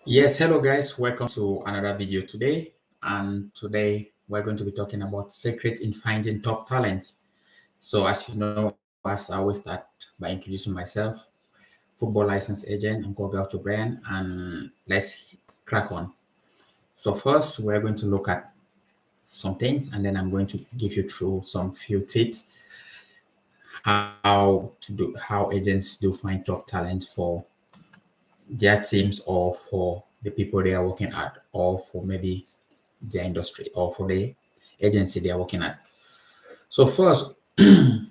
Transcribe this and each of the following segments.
Yes, hello guys, welcome to another video today. And today we're going to be talking about secrets in finding top talent. So as you know, as I always start by introducing myself, football license agent, I'm called Gaucho Brand, and let's crack on. So first we're going to look at some things and then I'm going to give you through some few tips how agents do find top talent for their teams or for the people they are working at or for maybe their industry or for the agency they are working at. So first, do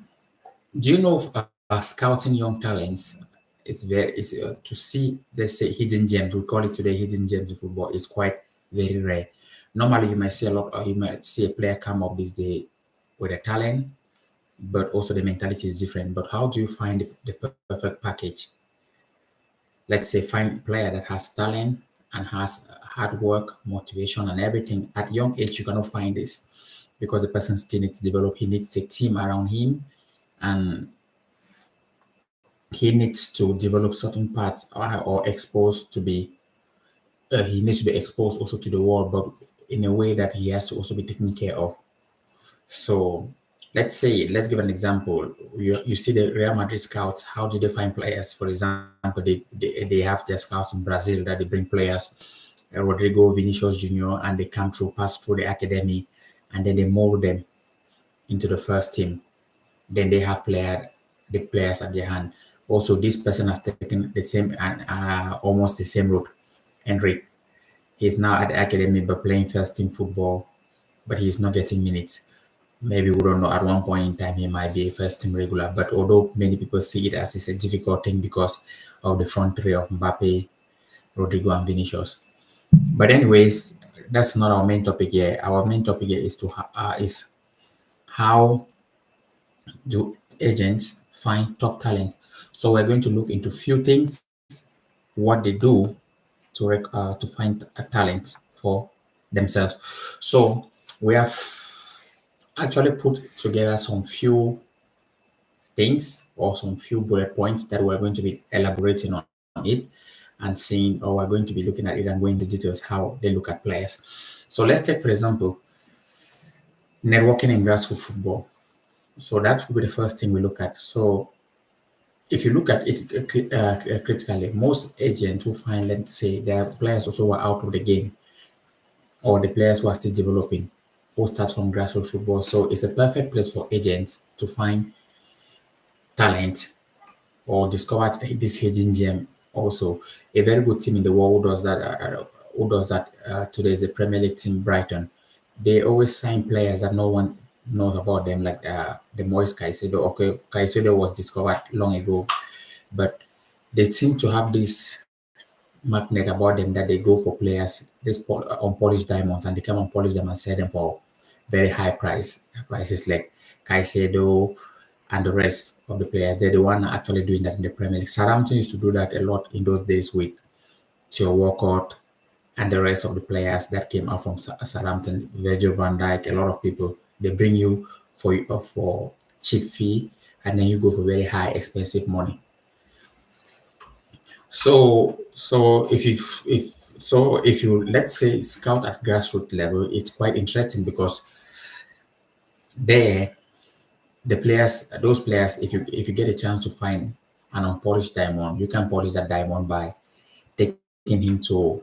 you know scouting young talents is to see, let's say, hidden gems. We call it today hidden gems in football. Is quite very rare. Normally, you might see a lot, or you might see a player come up this day with a talent, but also the mentality is different. But how do you find the perfect package? Let's say find a player that has talent and has hard work, motivation, and everything. At young age, you cannot find this because the person still needs to develop. He needs a team around him, and he needs to develop certain parts or exposed to be. He needs to be exposed also to the world, but in a way that he has to also be taken care of. So let's give an example. You see the Real Madrid scouts. How do they find players? For example, they have their scouts in Brazil that they bring players, Rodrigo, Vinicius Junior, and they come through, pass through the academy, and then they mold them into the first team. Then they have the players at their hand. Also, this person has taken the same and almost the same route. Henrik, he's now at the academy but playing first team football, but he's not getting minutes. Maybe we don't know. At one point in time, he might be a first team regular. But although many people see it as it's a difficult thing because of the front three of Mbappe, Rodrigo, and Vinicius. But anyways, that's not our main topic here. Our main topic here is how do agents find top talent. So we're going to look into few things, what they do to find a talent for themselves. So we have actually put together some few things or some few bullet points that we're going to be elaborating on it and seeing, or we're going to be looking at it and going into details how they look at players. So let's take, for example, networking in grassroots football. So that would be the first thing we look at. So if you look at it critically, most agents will find, let's say, their players also were out of the game, or the players who are still developing, who start from grassroots football. So it's a perfect place for agents to find talent or discover this hidden gem. Also, a very good team in the world who does that. Today is the Premier League team, Brighton. They always sign players that no one knows about them, like the Moise Caicedo. Okay, Caicedo was discovered long ago, but they seem to have this magnet about them that they go for players, this unpolished diamonds, and they come and polish them and sell them for very high prices like Caicedo and the rest of the players. They're the one actually doing that in the Premier League. Southampton used to do that a lot in those days with Theo Walcott and the rest of the players that came out from Southampton, Virgil van Dijk, a lot of people. They bring you for cheap fee, and then you go for very high, expensive money. So if you let's say scout at grassroots level, it's quite interesting because there those players, if you get a chance to find an unpolished diamond, you can polish that diamond by taking him to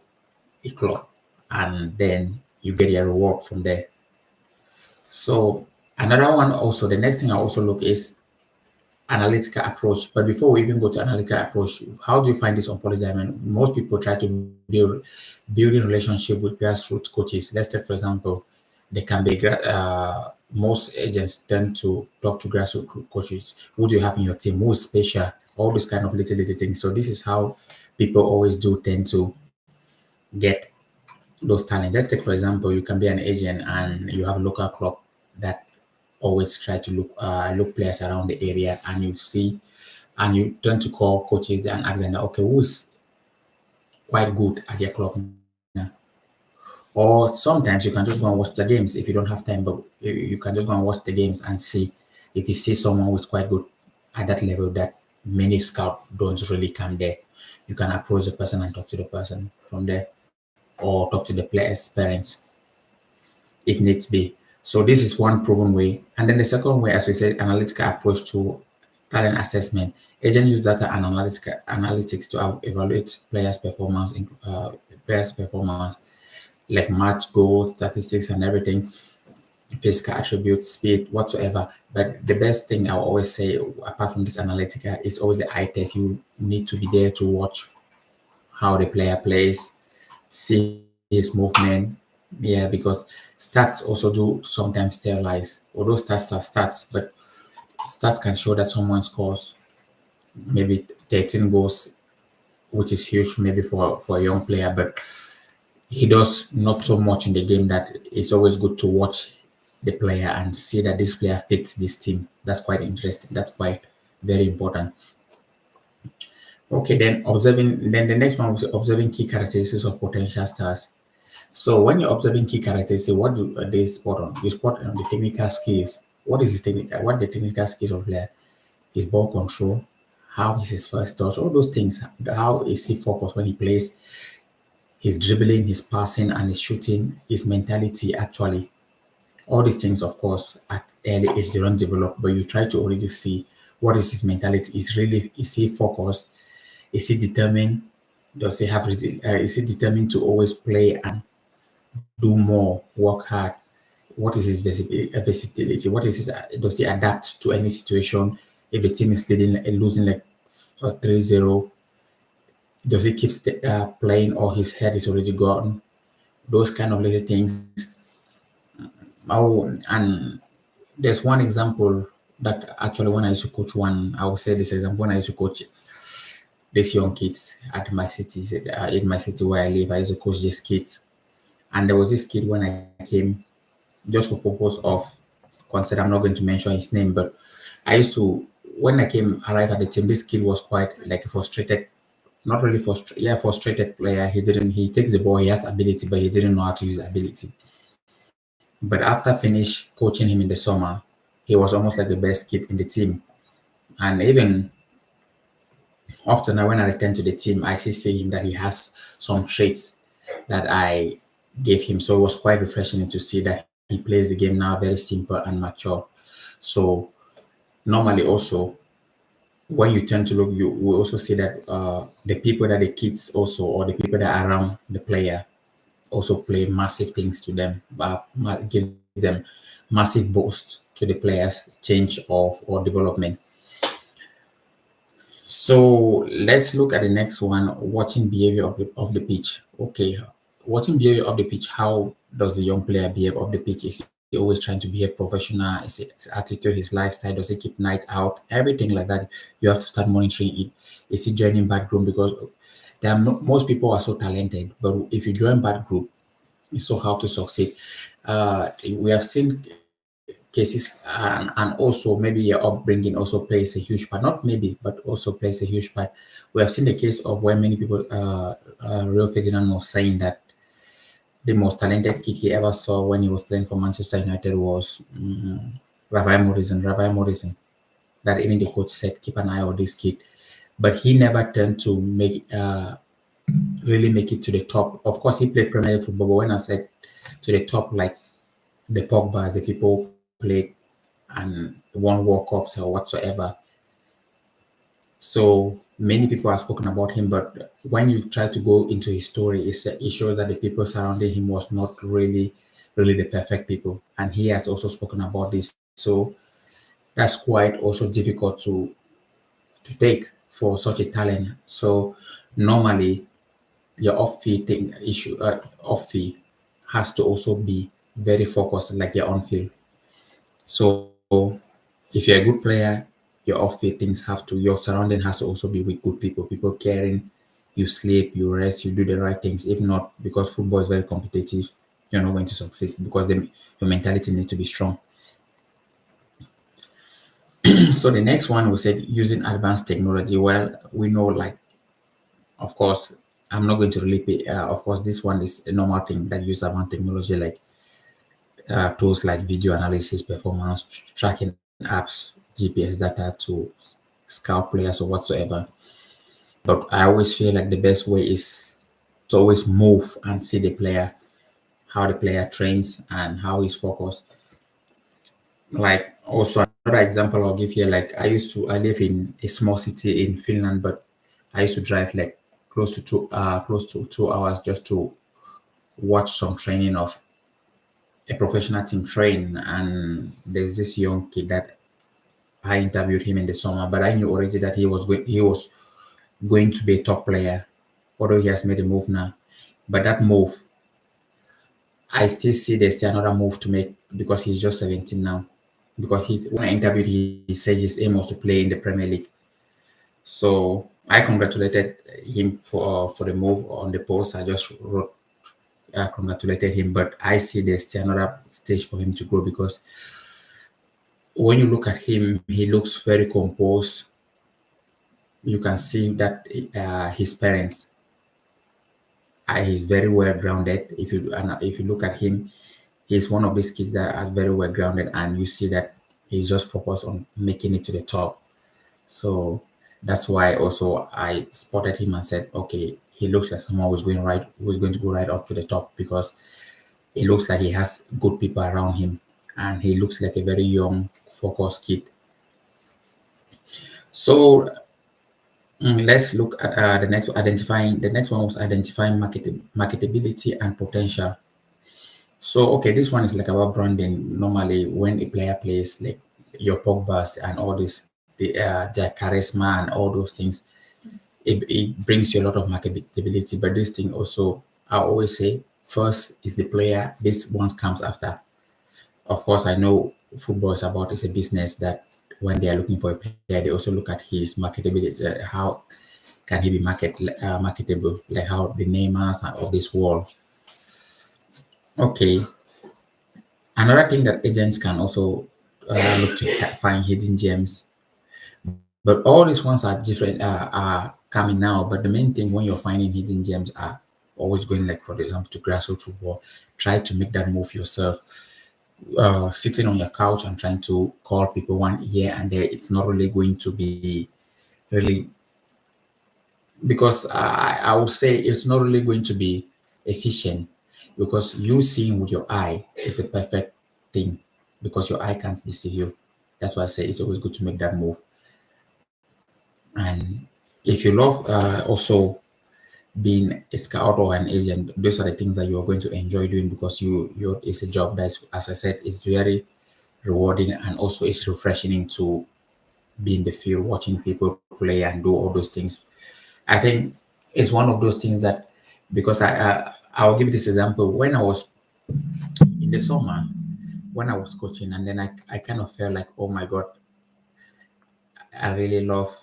a club, and then you get your reward from there. So another one also, the next thing I also look is analytical approach. But before we even go to analytical approach, how do you find this unpolished diamond? Most people try to building relationship with grassroots coaches. Let's take, for example, they can be most agents tend to talk to grassroots coaches. Who do you have in your team? Who is special? All those kind of little things. So this is how people always do tend to get those talents. Let's take, for example, you can be an agent and you have a local club that always try to look players around the area, and you see, and you turn to call coaches and ask them, okay, who is quite good at their club now? Or sometimes you can just go and watch the games if you don't have time, but you can just go and watch the games and see if you see someone who's quite good at that level that many scouts don't really come there. You can approach the person and talk to the person from there, or talk to the players' parents if needs be. So this is one proven way. And then the second way, as we said, analytical approach to talent assessment. Agents use data and analytics to evaluate players' performance, like match goals, statistics, and everything, physical attributes, speed, whatsoever. But the best thing I will always say, apart from this analytical, is always the eye test. You need to be there to watch how the player plays, see his movement. Yeah, because stats also do sometimes tell lies. Although stats are stats, but stats can show that someone scores maybe 13 goals, which is huge maybe for a young player, but he does not so much in the game that it's always good to watch the player and see that this player fits this team. That's quite interesting. That's quite very important. Okay, then the next one was observing key characteristics of potential stars. So when you're observing key characteristics, what do they spot on? You spot on the technical skills. What is his technical? What the technical skills of player? His ball control, how is his first touch, all those things. How is he focused when he plays? His dribbling, his passing, and his shooting, his mentality. Actually, all these things, of course, at early age they don't develop, but you try to already see what is his mentality. Is he focused? Is he determined? Does he have? Is he determined to always play and do more, work hard? What is his versatility? What is his? Does he adapt to any situation? If the team is losing like 3-0, does he keep playing or his head is already gone? Those kind of little things. Oh, and there's one example that actually when I used to coach one, I will say this example when I used to coach these young kids at my city, in my city where I live, I used to coach these kids. And there was this kid when I came, just for purpose of consider, I'm not going to mention his name, but I used to, when I came arrive at the team, this kid was quite like a frustrated, not really frustrated, yeah, frustrated player. He takes the ball, he has ability, but he didn't know how to use ability. But after finish coaching him in the summer, he was almost like the best kid in the team. And even up to now, when I return to the team, I still see him that he has some traits that I gave him. So it was quite refreshing to see that he plays the game now very simple and mature. So normally also when you tend to look, you will also see that the people that the kids also or the people that are around the player also play massive things to them, give them massive boost to the players' change of or development. So let's look at the next one, watching behavior of the pitch. Okay, watching behavior of the pitch, how does the young player behave off the pitch? Is he always trying to behave professional? Is it his attitude, his lifestyle? Does he keep night out? Everything like that, you have to start monitoring it. Is he joining bad group? Because there are most people are so talented, but if you join bad group, it's so hard to succeed. We have seen cases, and also maybe your upbringing also plays a huge part. Not maybe, but also plays a huge part. We have seen the case of where many people, Rio Ferdinand was saying that the most talented kid he ever saw when he was playing for Manchester United was Rafael Morrison. Rafael Morrison. That even the coach said, keep an eye on this kid. But he never turned to really make it to the top. Of course, he played Premier League football, but when I said to the top, like the Pogbas, the people played and won World Cups or whatsoever. So many people have spoken about him, but when you try to go into his story, it shows that the people surrounding him was not really the perfect people. And he has also spoken about this. So that's quite also difficult to take for such a talent. So normally your off-field thing issue, off-field has to also be very focused like your on-field. So if you're a good player, your off-field things have to, your surrounding has to also be with good people caring. You sleep, you rest, you do the right things. If not, because football is very competitive, you're not going to succeed because your mentality needs to be strong. So the next one we said using advanced technology. Well, we know like, of course, I'm not going to really pay. Of course, this one is a normal thing that use advanced technology like tools like video analysis, performance tracking apps, GPS data tools, scout players or whatsoever. But I always feel like the best way is to always move and see the player, how the player trains and how he's focused. Like also another example I'll give here, like I live in a small city in Finland, but I used to drive like close to 2 hours just to watch some training of a professional team train. And there's this young kid that I interviewed him in the summer, but I knew already that he was going to be a top player, although he has made a move now. But that move, I still see there's still another move to make because he's just 17 now. Because when I interviewed, he said his aim was to play in the Premier League. So I congratulated him for the move on the post. I just wrote, congratulated him, but I see there's still another stage for him to grow because when you look at him, he looks very composed. You can see that his parents he's very well grounded. If you look at him, he's one of these kids that are very well grounded, and you see that he's just focused on making it to the top. So that's why also I spotted him and said, okay, he looks like someone who's going to go right up to the top because it looks like he has good people around him, and he looks like a very young, focused kid. So let's look at the next identifying. The next one was identifying marketability and potential. So okay, this one is like about branding. Normally, when a player plays, like your Pogba's and all this, their charisma and all those things, it brings you a lot of marketability. But this thing also, I always say, first is the player. This one comes after. Of course, I know football is about it's a business that when they are looking for a player, they also look at his marketability. How can he be marketable? Like how the Neymars of this world. Okay, another thing that agents can also look to find hidden gems, but all these ones are different, are coming now. But the main thing when you're finding hidden gems are always going, like for example, to grassroots football. Try to make that move yourself. Sitting on your couch and trying to call people one here and there, it's not really going to be really, because I would say it's not really going to be efficient, because you seeing with your eye is the perfect thing, because your eye can't deceive you. That's why I say it's always good to make that move. And if you love also being a scout or an agent, those are the things that you are going to enjoy doing, because you it's a job that's, as I said, is very rewarding, and also it's refreshing to be in the field watching people play and do all those things. I think it's one of those things that, because I'll give this example. When I was in the summer, when I was coaching, and then I kind of felt like, oh my god, I really love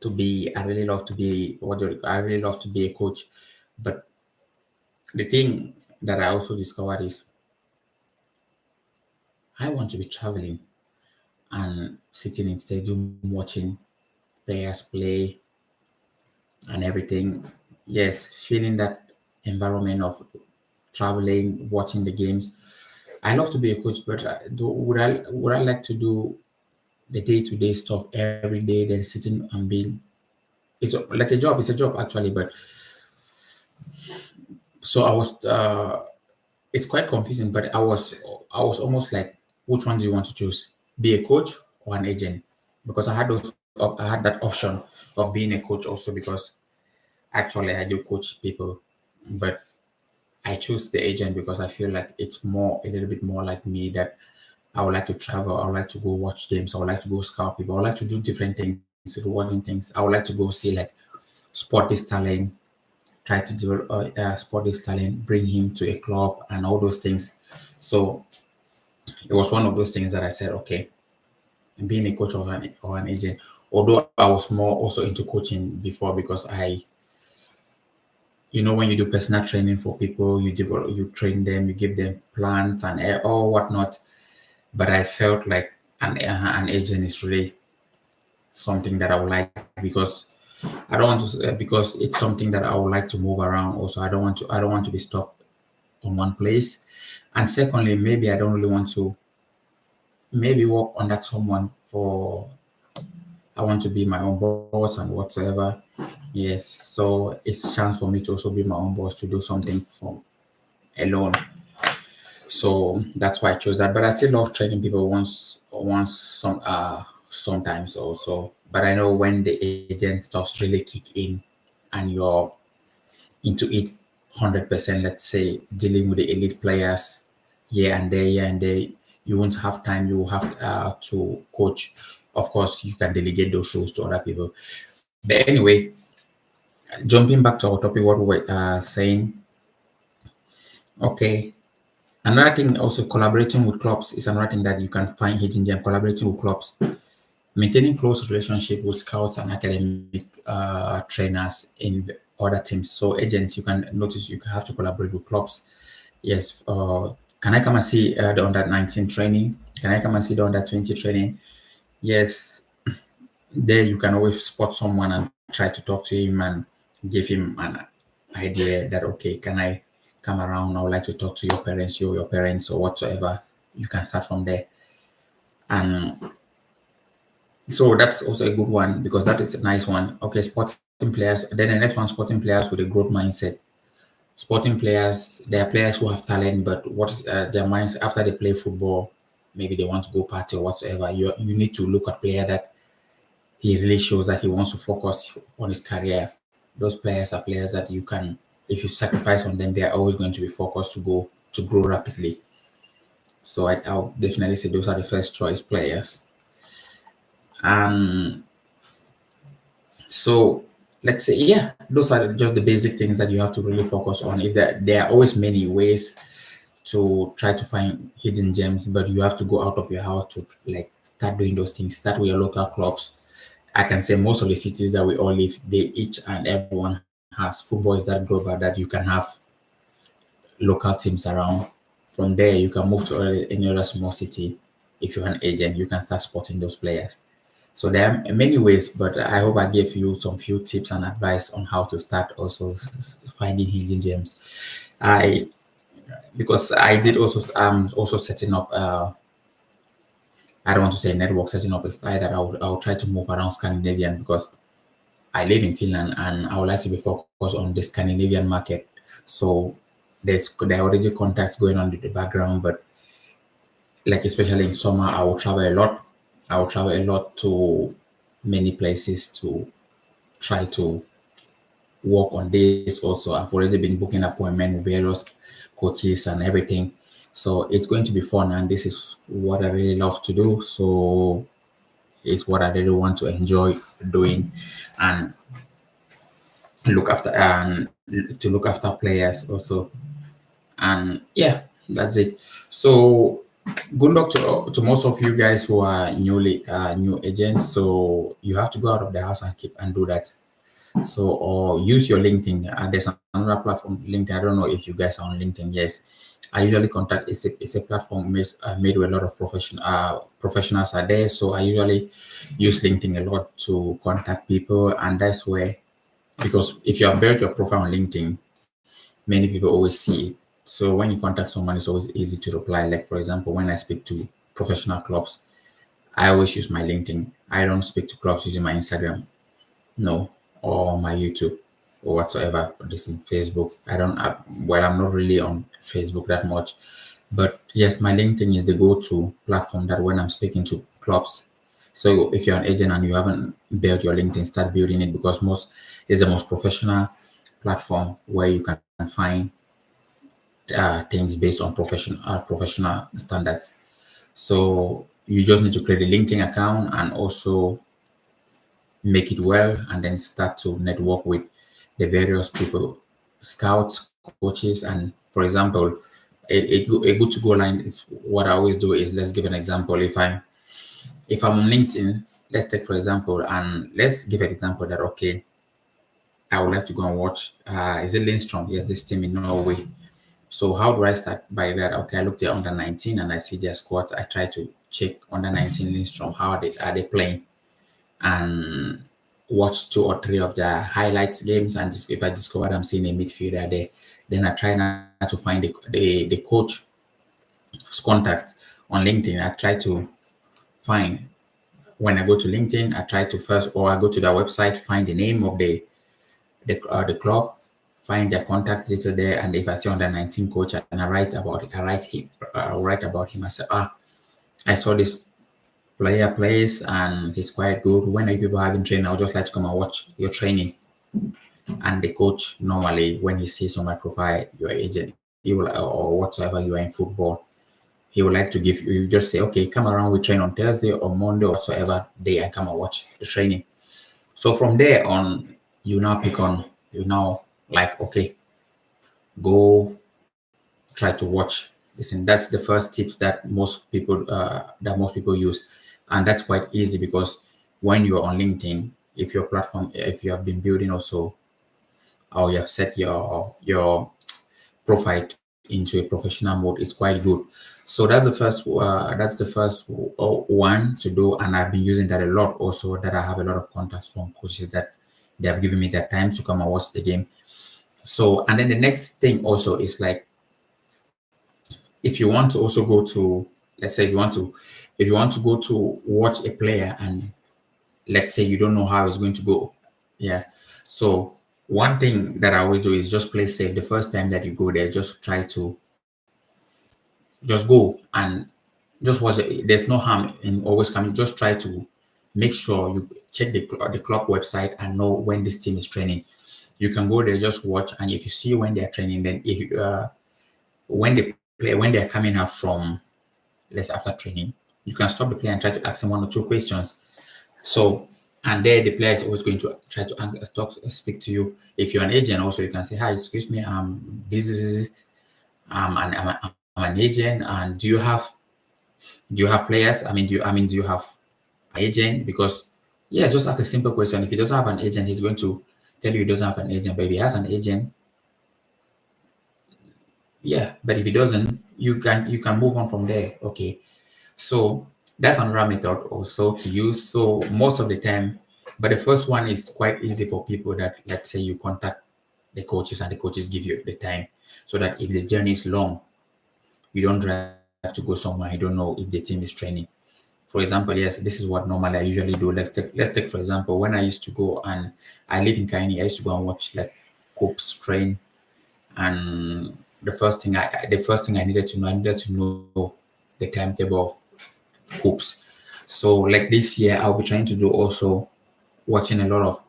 to be I really love to be a coach. But the thing that I also discovered is I want to be traveling and sitting in stadium watching players play and everything. Yes, feeling that environment of traveling, watching the games. I love to be a coach, but would I like to do the day-to-day stuff every day, then sitting and being, it's like a job. It's a job actually, but so I was. It's quite confusing, but I was almost like, which one do you want to choose? Be a coach or an agent? Because I had that option of being a coach also, because actually I do coach people, but I choose the agent because I feel like it's more a little bit more like me, that I would like to travel. I would like to go watch games. I would like to go scout people. I would like to do different things, rewarding things. I would like to go see, like, spot this talent, try to develop, spot this talent, bring him to a club, and all those things. So it was one of those things that I said, okay, being a coach or an agent. Although I was more also into coaching before, because when you do personal training for people, you train them, you give them plans and all whatnot. But I felt like an agent is really something that I would like, because I don't want to, because it's something that I would like to move around. Also, I don't want to be stuck on one place. And secondly, maybe I don't really want to maybe work under someone for I want to be my own boss and whatsoever. Yes, so it's chance for me to also be my own boss to do something for alone. So that's why I chose that. But I still love training people sometimes also. But I know when the agent stuff really kick in and you're into it 100%, let's say dealing with the elite players here and there, you won't have time. You will have to coach. Of course, you can delegate those roles to other people. But anyway, jumping back to our topic, what we were saying. Okay, another thing also collaborating with clubs is another thing that you can find hidden gem. Collaborating with clubs, maintaining close relationship with scouts and academic trainers in other teams. So agents, you can notice you have to collaborate with clubs. Yes, can I come and see the under 19 training? Can I come and see the under 20 training? Yes, there you can always spot someone and try to talk to him and give him an idea that okay, can I come around? I would like to talk to your parents or whatsoever. You can start from there. And so that's also a good one because that is a nice one. Okay, sporting players. Then the next one, sporting players with a growth mindset. Sporting players, there are players who have talent, but what's their minds after they play football? Maybe they want to go party or whatsoever. You need to look at player that he really shows that he wants to focus on his career. Those players are players that you can, if you sacrifice on them, they are always going to be focused to grow rapidly. So I'll definitely say those are the first choice players. Um, so let's say, yeah, those are just the basic things that you have to really focus on. If there are always many ways to try to find hidden gems, but you have to go out of your house to like start doing those things. Start with your local clubs. I can say most of the cities that we all live, they each and everyone has football is that global that you can have local teams around. From there, you can move to any other small city. If you're an agent, you can start spotting those players. So there are many ways, but I hope I gave you some few tips and advice on how to start also finding hidden gems. I because I did also setting up I don't want to say network, setting up a style that I would try to move around Scandinavian because I live in Finland and I would like to be focused on the Scandinavian market. So there are already contacts going on in the background, but like especially in summer, I will travel a lot. I will travel a lot to many places to try to work on this. Also, I've already been booking appointment with various coaches and everything. So it's going to be fun, and this is what I really love to do. So it's what I really want to enjoy doing, and look after players also. And yeah, that's it. So good luck to most of you guys who are new agents. So you have to go out of the house and keep and do that. So or use your LinkedIn. There's another platform, LinkedIn. I don't know if you guys are on LinkedIn. Yes, I usually contact. It's a platform made with a lot of professionals are there. So I usually use LinkedIn a lot to contact people, and that's where because if you have built your profile on LinkedIn, many people always see it. So when you contact someone, it's always easy to reply. Like for example, when I speak to professional clubs, I always use my LinkedIn. I don't speak to clubs using my Instagram, no, or my YouTube or whatsoever. This in Facebook. I don't. Well, I'm not really on Facebook that much, but yes, my LinkedIn is the go-to platform that when I'm speaking to clubs. So if you're an agent and you haven't built your LinkedIn, start building it because most is the most professional platform where you can find things based on professional standards. So you just need to create a LinkedIn account and also make it well, and then start to network with the various people, scouts, coaches, and for example, a good to go line is what I always do is let's give an example. If I'm on LinkedIn, let's take for example, and let's give an example that okay, I would like to go and watch. Is it Lindstrom? Yes, this team in Norway. So how do I start by that? Okay, I looked at under 19 and I see their squads. I try to check under 19 Lindstrom. How are they playing? And watch two or three of the highlights games. And if I discover I'm seeing a midfielder there, then I try not to find the coach's contact on LinkedIn. I try to find when I go to LinkedIn, I try to first, or I go to their website, find the name of the club, find their contact detail there, and if I see under 19 coach and I write about it, I write about him. I say, I saw this player plays and he's quite good. When are you people having training? I would just like to come and watch your training. And the coach normally, when he sees on my profile, your agent, he will, or whatsoever you are in football, he would like to give you, you just say, okay, come around, we train on Thursday or Monday or whatsoever day and come and watch the training. So from there on, you now pick on, you now like, okay, go try to watch. Listen, that's the first tips that most people use, and that's quite easy because when you're on LinkedIn, if your platform, if you have been building also, or you have set your profile into a professional mode, it's quite good. So that's the first one to do, and I've been using that a lot also. That I have a lot of contacts from coaches that they have given me their time to come and watch the game. So, and then the next thing also is like, if you want to also go to, let's say if you want to go to watch a player and let's say you don't know how it's going to go. Yeah. So one thing that I always do is just play safe. The first time that you go there, just try to just go and just watch it. There's no harm in always coming. Just try to make sure you check the club website and know when this team is training. You can go there, just watch, and if you see when they're training, then if you, when they're coming out from, let's say, after training, you can stop the player and try to ask him one or two questions. So, and there the player is always going to try to speak to you. If you're an agent, also you can say, "Hi, excuse me, this is and I'm an agent, and do you have players? Do you have an agent?" Because yes, just ask a simple question. If he doesn't have an agent, he's going to tell you he doesn't have an agent. But if he has an agent, yeah. But if he doesn't, you can move on from there. Okay. So that's another method also to use. So most of the time, but the first one is quite easy for people that, let's say, you contact the coaches and the coaches give you the time, so that if the journey is long, you don't drive to go somewhere you don't know if the team is training. For example, yes, this is what normally I usually do. Let's take for example, when I used to go and I live in Kaini, I used to go and watch like Coops train, and the first thing I needed to know the timetable of Coops. So like this year, I'll be trying to do also watching a lot of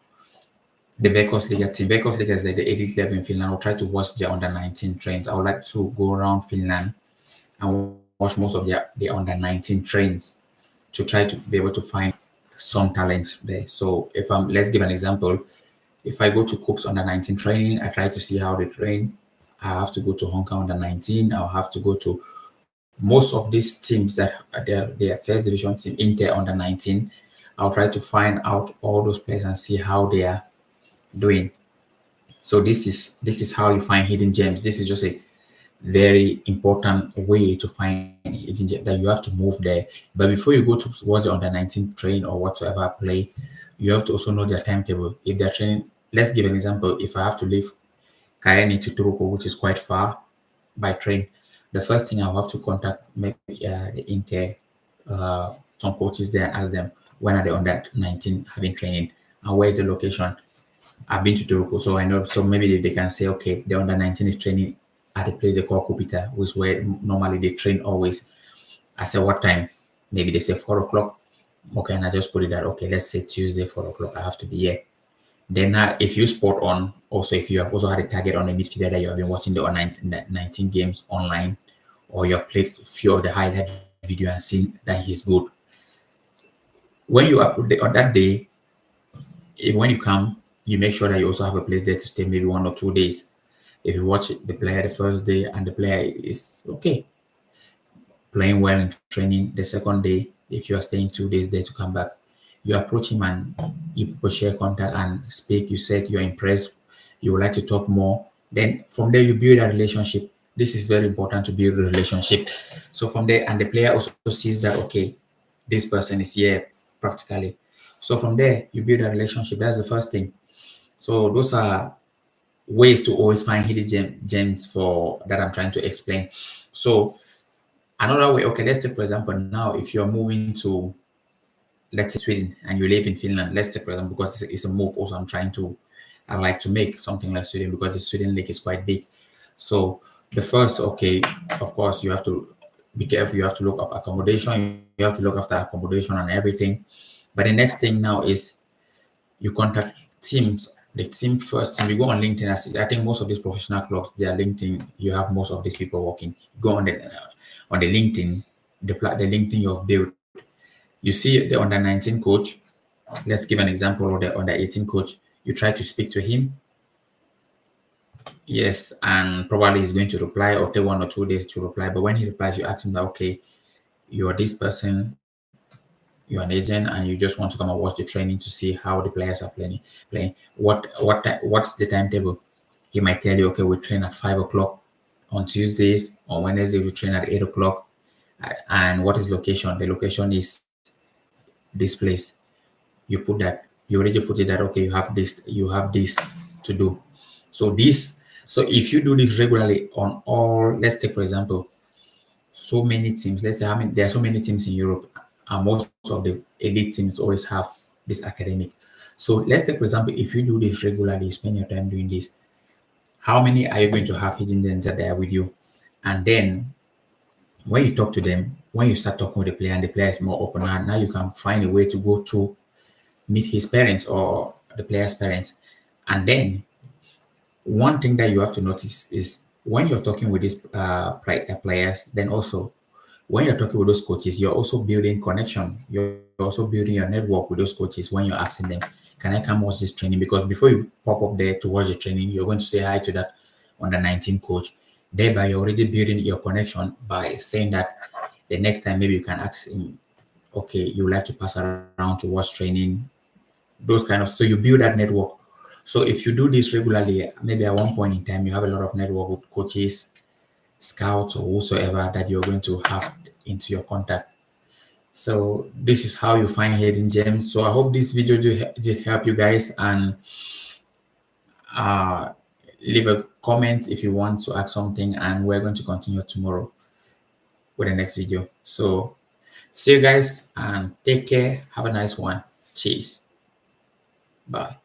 the Vekos Liga team. Vekos Liga is like the elite level in Finland. I'll try to watch their under 19 trains. I would like to go around Finland and watch most of their under 19 trains to try to be able to find some talent there. So if let's give an example. If I go to Coops under 19 training, I try to see how they train. I have to go to Hong Kong under 19. I'll have to go to most of these teams that are their first division team, Inter under 19. I'll try to find out all those players and see how they are doing. So this is how you find hidden gems. This is just a very important way to find hidden gems, that you have to move there. But before you go towards the under 19 train or whatsoever play, you have to also know their timetable. If they're training, let's give an example. If I have to leave Kayani to Turku, which is quite far by train, the first thing I'll have to contact maybe the Inter, some coaches there, and ask them when are they under 19 having training and where is the location. I've been to Turku, so I know. So maybe they can say, okay, the under 19 is training at a place they call Kupita, which is where normally they train always. I said, what time? Maybe they say 4 o'clock. Okay, and I just put it that, okay, let's say Tuesday, 4 o'clock, I have to be here. Then if you spot on, also if you have also had a target on a midfielder that you have been watching the 19 games online, or you have played a few of the highlight video and seen that he's good, when you upload on that day, when you come, you make sure that you also have a place there to stay maybe 1 or 2 days. If you watch the player the first day and the player is okay, playing well in training, the second day, if you are staying 2 days there to come back, you approach him and you people share contact and speak. You said you're impressed, you would like to talk more. Then from there, you build a relationship. This is very important, to build a relationship. So from there, and the player also sees that, okay, this person is here practically. So from there, you build a relationship. That's the first thing. So those are ways to always find hidden gems for that I'm trying to explain. So another way, okay, let's take for example now, if you're moving to let's say Sweden and you live in Finland, let's take for example, because it's a move also I like to make something like Sweden because the Sweden league is quite big. So the first, okay, of course you have to be careful. You have to look at accommodation. You have to look after accommodation and everything. But the next thing now is you contact teams. The team first team. You go on LinkedIn. I think most of these professional clubs, they are LinkedIn. You have most of these people working. You go on the LinkedIn, the LinkedIn you've built. You see the under 19 coach. Let's give an example of the under 18 coach. You try to speak to him. Yes, and probably he's going to reply or take 1 or 2 days to reply. But when he replies, you ask him that, okay, you're this person, you're an agent, and you just want to come and watch the training to see how the players are playing. What's the timetable? He might tell you, okay, we train at 5 o'clock on Tuesdays. On Wednesday, we train at 8 o'clock. And what is location? The location is this place. You put that. You already put it that, okay, you have this to do. So if you do this regularly on all, let's take for example, so many teams. Let's say there are so many teams in Europe, and most of the elite teams always have this academic. So let's take for example, if you do this regularly, spend your time doing this. How many are you going to have hidden gems that they are with you? And then when you talk to them, when you start talking with the player and the player is more open, now you can find a way to go to meet his parents or the player's parents. And then one thing that you have to notice is when you're talking with these players, then also when you're talking with those coaches, you're also building connection. You're also building your network with those coaches when you're asking them, can I come watch this training? Because before you pop up there to watch the training, you're going to say hi to that under 19 coach. Thereby, you're already building your connection by saying that the next time maybe you can ask him, okay, you would like to pass around to watch training, those kind of, so you build that network. So if you do this regularly, maybe at one point in time you have a lot of network with coaches, scouts, or whosoever that you're going to have into your contact. So this is how you find hidden gems. So I hope this video did help you guys, and uh, leave a comment if you want to ask something, and we're going to continue tomorrow with the next video. So see you guys and take care. Have a nice one. Cheers. Bye.